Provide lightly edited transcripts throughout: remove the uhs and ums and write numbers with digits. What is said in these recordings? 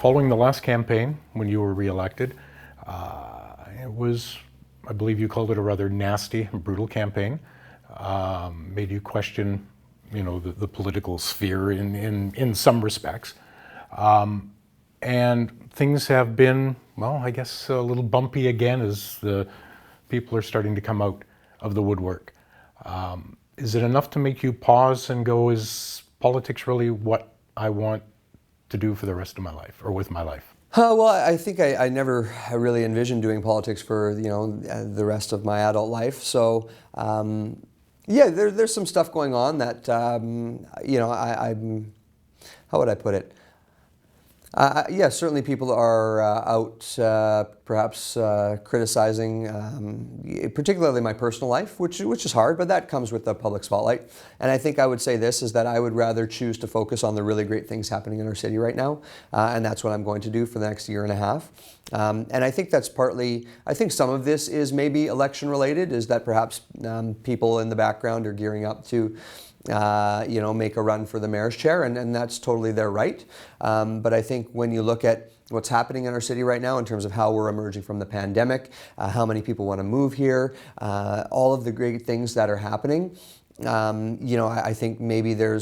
following the last campaign, when you were reelected, it was, I believe you called it a rather nasty and brutal campaign. Made you question, the political sphere in some respects. And things have been, well, I guess a little bumpy again as the people are starting to come out of the woodwork. Is it enough to make you pause and go, is politics really what I want to do for the rest of my life, or with my life? Well, I think I never really envisioned doing politics for the rest of my adult life. So yeah, there's some stuff going on that I'm. How would I put it? Yeah, certainly people are out perhaps criticizing, particularly my personal life, which is hard, but that comes with the public spotlight. And I think I would say this, is that I would rather choose to focus on the really great things happening in our city right now. And that's what I'm going to do for the next year and a half. And I think that's partly, I think some of this is maybe election related, is that perhaps people in the background are gearing up to make a run for the mayor's chair, and that's totally their right. But I think when you look at what's happening in our city right now in terms of how we're emerging from the pandemic, how many people want to move here, all of the great things that are happening, I think maybe there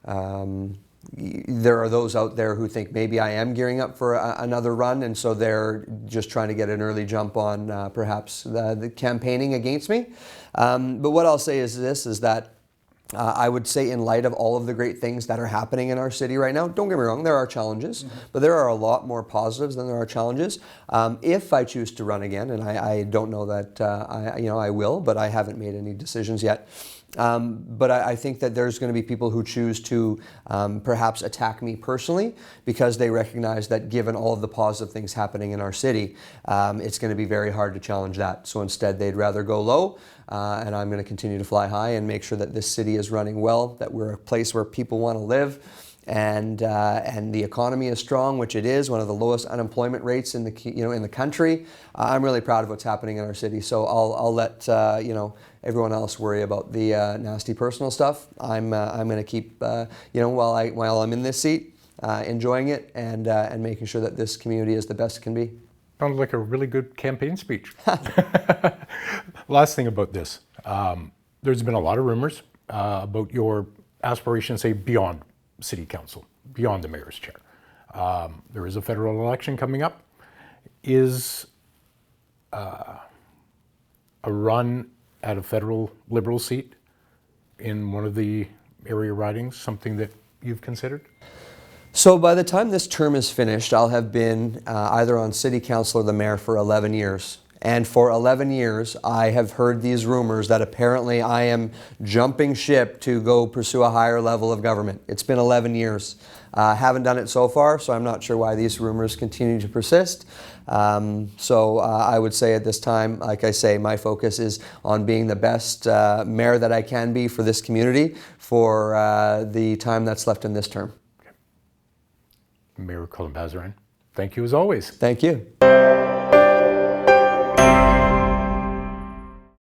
are those out there who think maybe I am gearing up for another run, and so they're just trying to get an early jump on perhaps the campaigning against me. But what I'll say is this, is that I would say, in light of all of the great things that are happening in our city right now, don't get me wrong, there are challenges, but there are a lot more positives than there are challenges. If I choose to run again, and I don't know that I will, but I haven't made any decisions yet. But I think that there's going to be people who choose to perhaps attack me personally because they recognize that given all of the positive things happening in our city, it's going to be very hard to challenge that. So instead, they'd rather go low, and I'm going to continue to fly high and make sure that this city is running well, that we're a place where people want to live, and the economy is strong, which it is, one of the lowest unemployment rates in the country. I'm really proud of what's happening in our city. So I'll let everyone else worry about the nasty personal stuff. I'm going to keep while I'm in this seat, enjoying it and making sure that this community is the best it can be. Sounds like a really good campaign speech. Last thing about this, there's been a lot of rumors about your aspirations, say, beyond City Council, beyond the mayor's chair. There is a federal election coming up. Is a run at a federal Liberal seat in one of the area ridings something that you've considered? So by the time this term is finished, I'll have been either on City Council or the mayor for 11 years. And for 11 years, I have heard these rumors that apparently I am jumping ship to go pursue a higher level of government. It's been 11 years. Haven't done it so far, so I'm not sure why these rumors continue to persist. So I would say at this time, like I say, my focus is on being the best mayor that I can be for this community for the time that's left in this term. Mayor Colin Basran, thank you as always. Thank you.